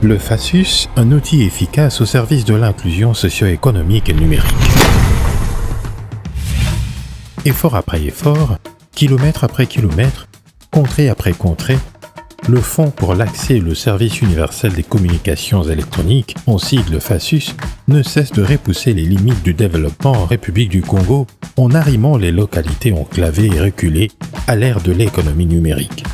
Le FASUS, un outil efficace au service de l'inclusion socio-économique et numérique. Effort après effort, kilomètre après kilomètre, contrée après contrée, le Fonds pour l'accès et le service universel des communications électroniques, en sigle FASUS, ne cesse de repousser les limites du développement en République du Congo en arrimant les localités enclavées et reculées à l'ère de l'économie numérique.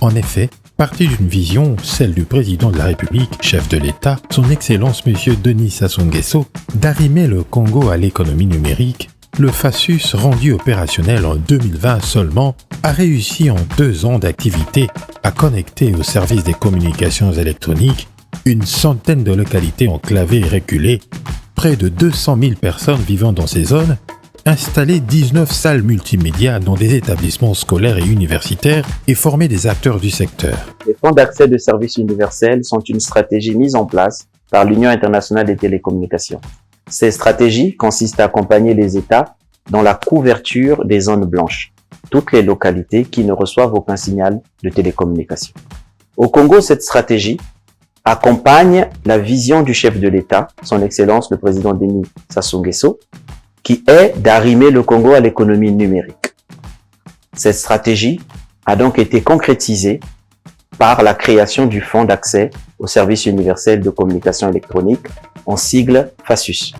En effet, parti d'une vision, celle du président de la République, chef de l'État, son Excellence M. Denis Sassou Nguesso, d'arrimer le Congo à l'économie numérique, le FASUS, rendu opérationnel en 2020 seulement, a réussi en 2 ans d'activité à connecter au service des communications électroniques une centaine de localités enclavées et reculées, près de 200 000 personnes vivant dans ces zones, installer 19 salles multimédia dans des établissements scolaires et universitaires et former des acteurs du secteur. Les fonds d'accès de services universels sont une stratégie mise en place par l'Union internationale des télécommunications. Ces stratégies consistent à accompagner les États dans la couverture des zones blanches, toutes les localités qui ne reçoivent aucun signal de télécommunication. Au Congo, cette stratégie accompagne la vision du chef de l'État, son Excellence le président Denis Sassou Nguesso, qui est d'arrimer le Congo à l'économie numérique. Cette stratégie a donc été concrétisée par la création du Fonds d'accès au service universel de communication électronique, en sigle FASUS.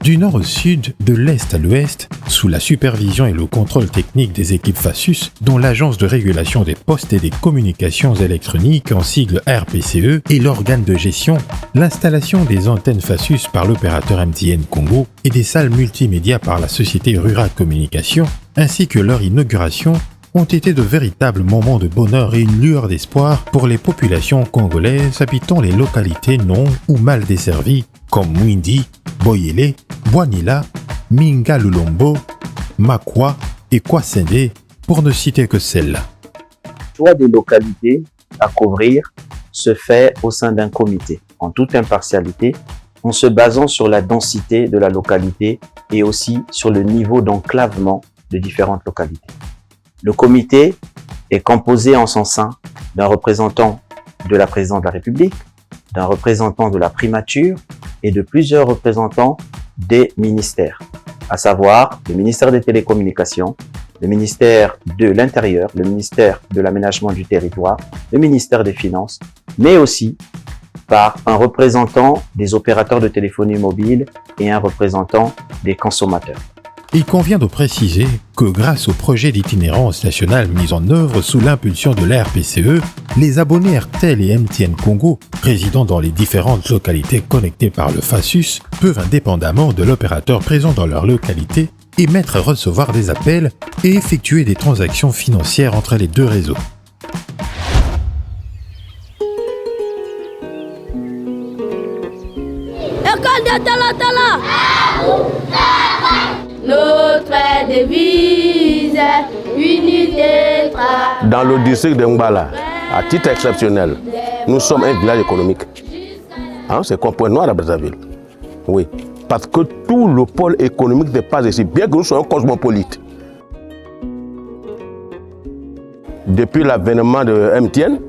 Du nord au sud, de l'est à l'ouest, sous la supervision et le contrôle technique des équipes FASUS, dont l'Agence de régulation des postes et des communications électroniques, en sigle RPCE, et l'organe de gestion, l'installation des antennes FASUS par l'opérateur MTN Congo et des salles multimédia par la société Rurale Communication, ainsi que leur inauguration, ont été de véritables moments de bonheur et une lueur d'espoir pour les populations congolaises habitant les localités non ou mal desservies comme Mwindi, Boyele, Boanila, Minga Lulombo, Makwa et Kwasende, pour ne citer que celles-là. Le choix des localités à couvrir se fait au sein d'un comité, en toute impartialité, en se basant sur la densité de la localité et aussi sur le niveau d'enclavement de différentes localités. Le comité est composé en son sein d'un représentant de la présidence de la République, d'un représentant de la primature et de plusieurs représentants des ministères, à savoir le ministère des Télécommunications, le ministère de l'Intérieur, le ministère de l'Aménagement du Territoire, le ministère des Finances, mais aussi par un représentant des opérateurs de téléphonie mobile et un représentant des consommateurs. Il convient de préciser que grâce au projet d'itinérance nationale mis en œuvre sous l'impulsion de l'RPCE, les abonnés RTL et MTN Congo, résidant dans les différentes localités connectées par le FASUS, peuvent indépendamment de l'opérateur présent dans leur localité, émettre et recevoir des appels et effectuer des transactions financières entre les 2 réseaux. École de Tala. Notre devise, unité. Dans le district de Mbala, à titre exceptionnel, nous sommes un village économique. C'est comme Point Noir à Brazzaville. Oui, parce que tout le pôle économique n'est pas ici, bien que nous soyons cosmopolites. Depuis l'avènement de MTN,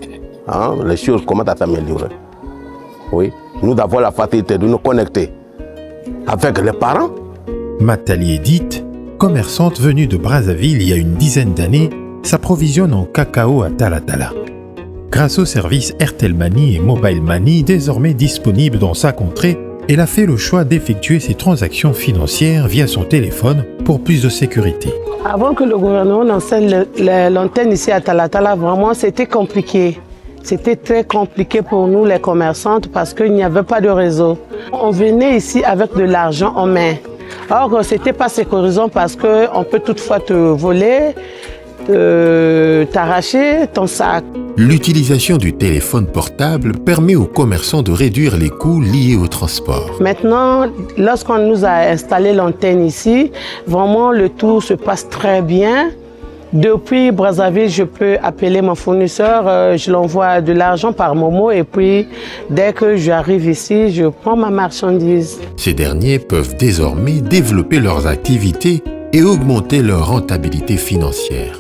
les choses commencent à s'améliorer. Oui, nous avons la facilité de nous connecter avec les parents. Matali Edith, commerçante venue de Brazzaville il y a une dizaine d'années, s'approvisionne en cacao à Tala. Grâce au service Airtel Money et Mobile Money désormais disponibles dans sa contrée, elle a fait le choix d'effectuer ses transactions financières via son téléphone pour plus de sécurité. Avant que le gouvernement installe l'antenne ici à Tala, vraiment c'était compliqué. C'était très compliqué pour nous les commerçantes parce qu'il n'y avait pas de réseau. On venait ici avec de l'argent en main. Or, ce n'était pas sécurisant parce qu'on peut toutefois te voler, t'arracher ton sac. L'utilisation du téléphone portable permet aux commerçants de réduire les coûts liés au transport. Maintenant, lorsqu'on nous a installé l'antenne ici, vraiment le tout se passe très bien. Depuis Brazzaville, je peux appeler mon fournisseur, je l'envoie de l'argent par Momo et puis dès que j'arrive ici, je prends ma marchandise. Ces derniers peuvent désormais développer leurs activités et augmenter leur rentabilité financière.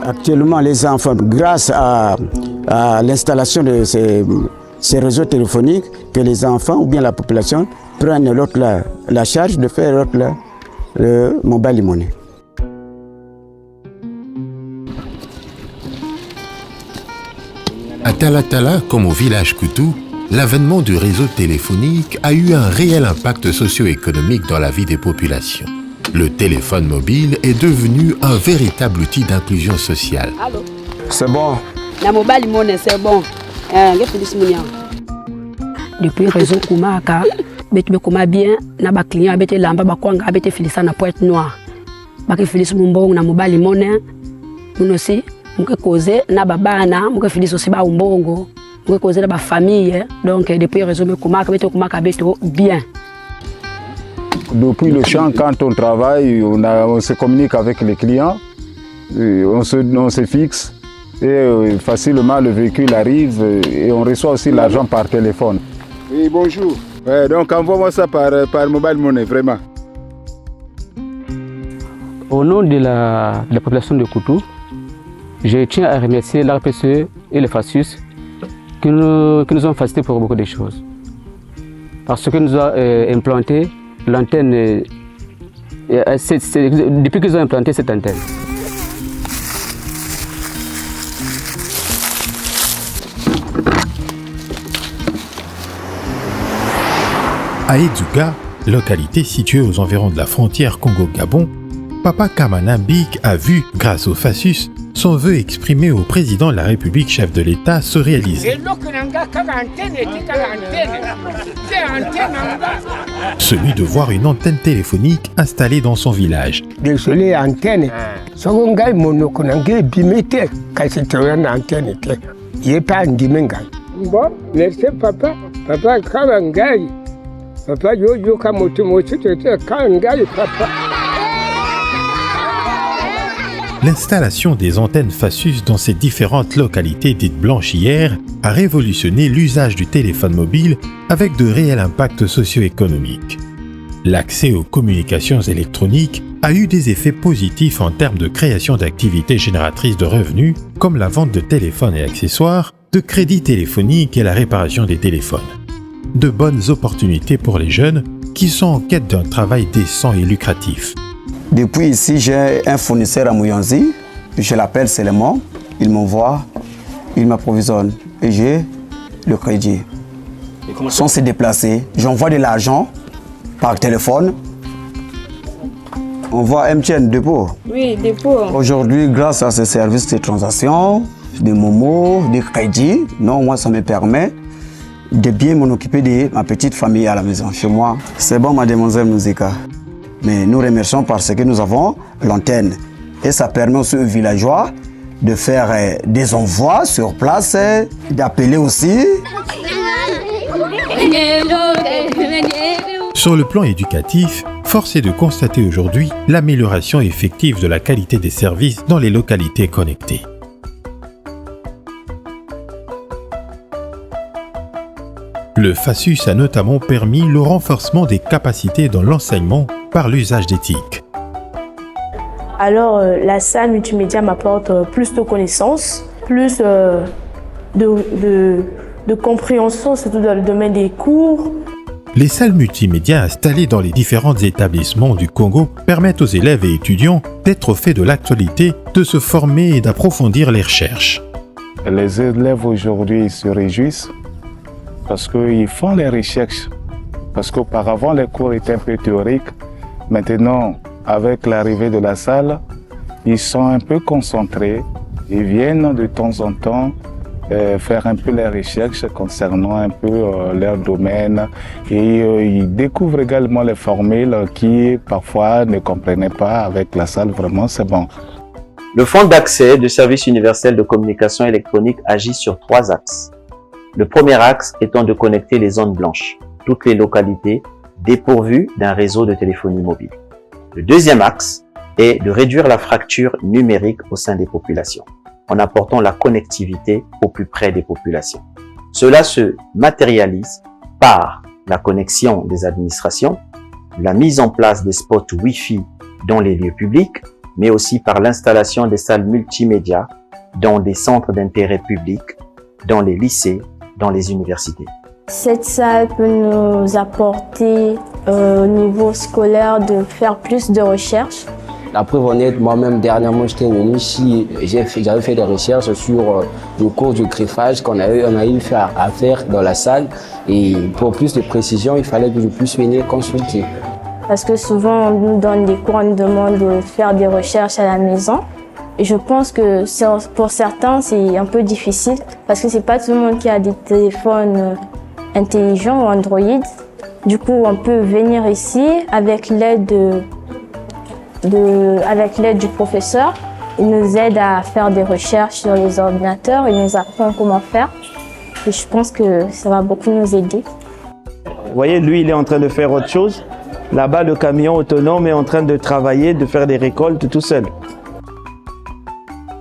Actuellement, les enfants, grâce à à l'installation de ces réseaux téléphoniques que les enfants ou bien la population prennent la charge de faire le mobile money. À Talatala, comme au village Koutou, l'avènement du réseau téléphonique a eu un réel impact socio-économique dans la vie des populations. Le téléphone mobile est devenu un véritable outil d'inclusion sociale. C'est bon. La mobile money, c'est bon. Depuis le réseau Koumaka, je suis bien, na ba client abete lamba ba kwanga abete filisa na Pointe Noire. Ba ke filisa mbongo na mobile money. Muno si muke causer na babana, muke filisa aussi ba mbongo. Muke causer na ba famille. Donc depuis le réseau Koumaka abete bien. Depuis le champ, quand on travaille, on se communique avec les clients, on se fixe et facilement le véhicule arrive et on reçoit aussi l'argent par téléphone. Oui, bonjour. Ouais, donc envoie-moi ça par mobile money, vraiment. Au nom de la population de Koutou, je tiens à remercier l'RPCE et le FASUS qui nous ont facilité pour beaucoup de choses. Parce que nous avons implanté l'antenne, depuis qu'ils ont implanté cette antenne. À Edzuga, localité située aux environs de la frontière Congo-Gabon, Papa Kamana Bik a vu, grâce au FASUS, son vœu exprimé au président de la République, chef de l'État, se réaliser. Celui de voir une antenne téléphonique installée dans son village. Désolé, antenne. Seconde monokonangé bimete, kaisitoyan antenne. Il n'est pas un dimengal. Bon, merci papa. Papa Kalangai. Papa yo kamoto Kalangai, papa. L'installation des antennes FASUS dans ces différentes localités dites blanches hier a révolutionné l'usage du téléphone mobile avec de réels impacts socio-économiques. L'accès aux communications électroniques a eu des effets positifs en termes de création d'activités génératrices de revenus comme la vente de téléphones et accessoires, de crédits téléphoniques et la réparation des téléphones. De bonnes opportunités pour les jeunes qui sont en quête d'un travail décent et lucratif. Depuis ici, j'ai un fournisseur à Mouyonzi, je l'appelle Sélémon, il m'envoie, il m'approvisionne et j'ai le crédit. Sans se déplacer, j'envoie de l'argent par téléphone. On voit MTN dépôt. Oui, dépôt. Aujourd'hui, grâce à ce service de transaction, de Momo, de crédit, non, moi ça me permet de bien m'en occuper de ma petite famille à la maison, chez moi. C'est bon, mademoiselle Mouzika. Mais nous remercions parce que nous avons l'antenne. Et ça permet aussi aux villageois de faire des envois sur place, d'appeler aussi. Sur le plan éducatif, force est de constater aujourd'hui l'amélioration effective de la qualité des services dans les localités connectées. Le FASUS a notamment permis le renforcement des capacités dans l'enseignement par l'usage d'éthique. Alors, la salle multimédia m'apporte plus de connaissances, plus de compréhension, surtout dans le domaine des cours. Les salles multimédia installées dans les différents établissements du Congo permettent aux élèves et étudiants d'être au fait de l'actualité, de se former et d'approfondir les recherches. Les élèves aujourd'hui se réjouissent parce qu'ils font les recherches. Parce qu'auparavant, les cours étaient un peu théoriques. Maintenant, avec l'arrivée de la salle, ils sont un peu concentrés. Ils viennent de temps en temps faire un peu les recherches concernant un peu leur domaine. Et ils découvrent également les formules qui, parfois, ne comprenaient pas avec la salle. Vraiment, c'est bon. Le Fonds d'accès du service universel de communication électronique agit sur 3 axes. Le premier axe étant de connecter les zones blanches, toutes les localités dépourvues d'un réseau de téléphonie mobile. Le deuxième axe est de réduire la fracture numérique au sein des populations, en apportant la connectivité au plus près des populations. Cela se matérialise par la connexion des administrations, la mise en place des spots Wi-Fi dans les lieux publics, mais aussi par l'installation des salles multimédia dans des centres d'intérêt public dans les lycées, dans les universités. Cette salle peut nous apporter au niveau scolaire de faire plus de recherches. La preuve en est, moi-même dernièrement j'étais venu ici, j'avais fait des recherches sur le cours du greffage qu'on a eu à faire dans la salle, et pour plus de précision, il fallait que je puisse venir consulter. Parce que souvent on nous donne des cours, on nous demande de faire des recherches à la maison. Et je pense que pour certains c'est un peu difficile parce que c'est pas tout le monde qui a des téléphones intelligents ou Android. Du coup, on peut venir ici avec l'aide du professeur. Il nous aide à faire des recherches sur les ordinateurs, il nous apprend comment faire. Et je pense que ça va beaucoup nous aider. Vous voyez, lui, il est en train de faire autre chose. Là-bas, le camion autonome est en train de travailler, de faire des récoltes tout seul.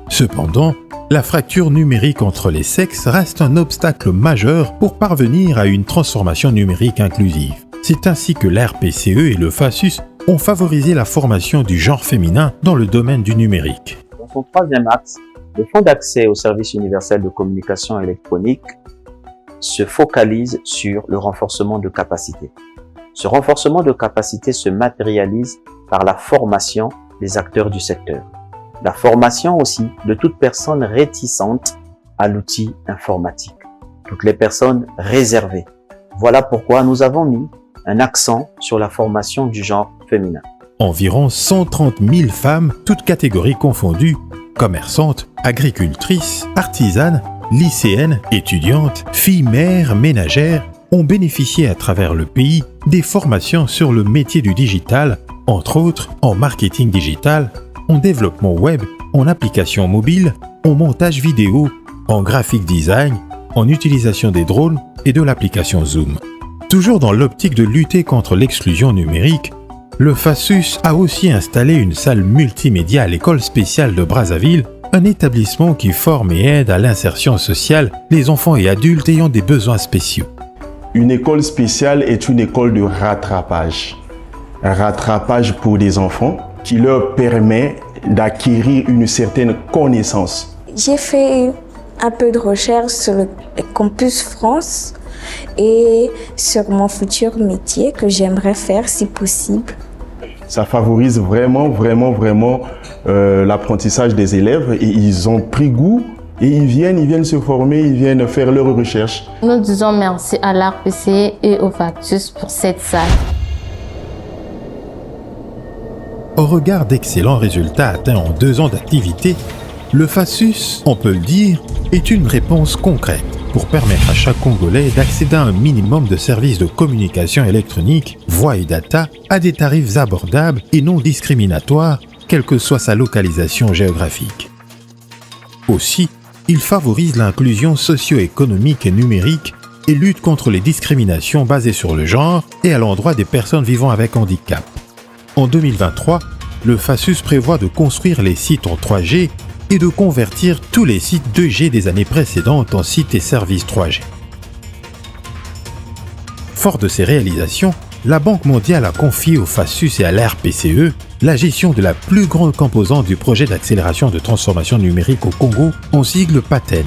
Cependant, la fracture numérique entre les sexes reste un obstacle majeur pour parvenir à une transformation numérique inclusive. C'est ainsi que l'RPCE et le FASUS ont favorisé la formation du genre féminin dans le domaine du numérique. Dans son troisième axe, le Fonds d'accès au service universel de communication électronique se focalise sur le renforcement de capacités. Ce renforcement de capacités se matérialise par la formation des acteurs du secteur. La formation aussi de toute personne réticente à l'outil informatique, toutes les personnes réservées. Voilà pourquoi nous avons mis un accent sur la formation du genre féminin. Environ 130 000 femmes, toutes catégories confondues, commerçantes, agricultrices, artisanes, lycéennes, étudiantes, filles mères, ménagères, ont bénéficié à travers le pays des formations sur le métier du digital, entre autres en marketing digital, en développement web, en application mobile, en montage vidéo, en graphic design, en utilisation des drones et de l'application Zoom. Toujours dans l'optique de lutter contre l'exclusion numérique, le FASUS a aussi installé une salle multimédia à l'école spéciale de Brazzaville, un établissement qui forme et aide à l'insertion sociale des enfants et adultes ayant des besoins spéciaux. Une école spéciale est une école de rattrapage. Un rattrapage pour des enfants qui leur permet d'acquérir une certaine connaissance. J'ai fait un peu de recherche sur le campus France et sur mon futur métier que j'aimerais faire si possible. Ça favorise vraiment l'apprentissage des élèves et ils ont pris goût et ils viennent se former, ils viennent faire leurs recherches. Nous disons merci à l'RPCE et au FASUS pour cette salle. Au regard d'excellents résultats atteints en 2 ans d'activité, le FASUS, on peut le dire, est une réponse concrète pour permettre à chaque Congolais d'accéder à un minimum de services de communication électronique, voix et data, à des tarifs abordables et non discriminatoires, quelle que soit sa localisation géographique. Aussi, il favorise l'inclusion socio-économique et numérique et lutte contre les discriminations basées sur le genre et à l'endroit des personnes vivant avec handicap. En 2023, le FASUS prévoit de construire les sites en 3G et de convertir tous les sites 2G des années précédentes en sites et services 3G. Fort de ces réalisations, la Banque mondiale a confié au FASUS et à l'RPCE la gestion de la plus grande composante du projet d'accélération de transformation numérique au Congo, en sigle PATEN.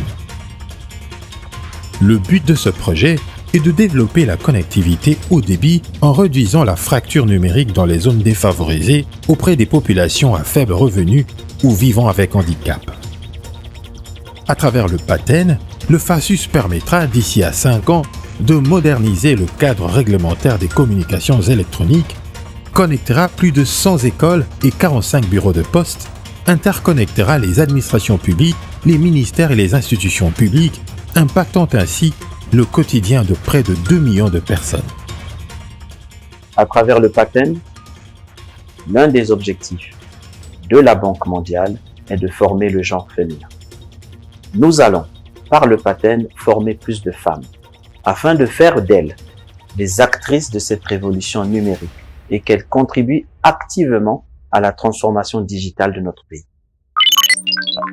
Le but de ce projet est de développer la connectivité haut débit en réduisant la fracture numérique dans les zones défavorisées auprès des populations à faible revenu ou vivant avec handicap. À travers le PATEN, le FASUS permettra d'ici à 5 ans de moderniser le cadre réglementaire des communications électroniques, connectera plus de 100 écoles et 45 bureaux de poste, interconnectera les administrations publiques, les ministères et les institutions publiques, impactant ainsi le quotidien de près de 2 millions de personnes. À travers le PATEN, l'un des objectifs de la Banque mondiale est de former le genre féminin. Nous allons, par le PATEN, former plus de femmes, afin de faire d'elles des actrices de cette révolution numérique et qu'elles contribuent activement à la transformation digitale de notre pays.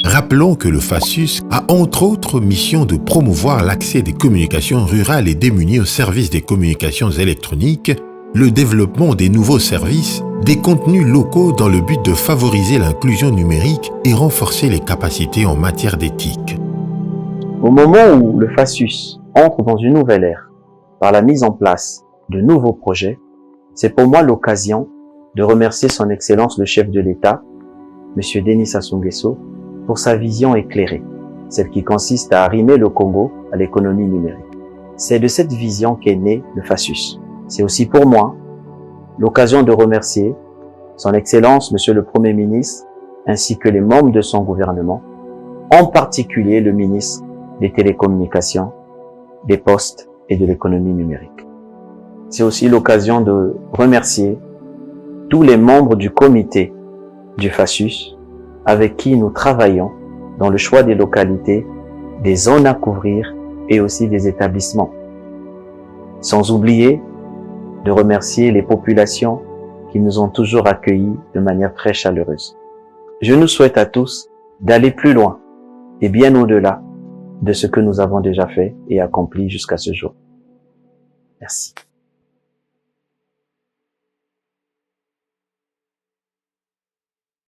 Rappelons que le FASUS a entre autres mission de promouvoir l'accès des communications rurales et démunies aux services des communications électroniques, le développement des nouveaux services, des contenus locaux dans le but de favoriser l'inclusion numérique et renforcer les capacités en matière d'éthique. Au moment où le FASUS entre dans une nouvelle ère par la mise en place de nouveaux projets, c'est pour moi l'occasion de remercier son Excellence le chef de l'État, M. Denis Sassou Nguesso, pour sa vision éclairée, celle qui consiste à arrimer le Congo à l'économie numérique. C'est de cette vision qu'est né le FASUS. C'est aussi pour moi l'occasion de remercier son Excellence, Monsieur le Premier ministre, ainsi que les membres de son gouvernement, en particulier le ministre des Télécommunications, des Postes et de l'économie numérique. C'est aussi l'occasion de remercier tous les membres du comité du FASUS avec qui nous travaillons dans le choix des localités, des zones à couvrir et aussi des établissements. Sans oublier de remercier les populations qui nous ont toujours accueillis de manière très chaleureuse. Je nous souhaite à tous d'aller plus loin et bien au-delà de ce que nous avons déjà fait et accompli jusqu'à ce jour. Merci.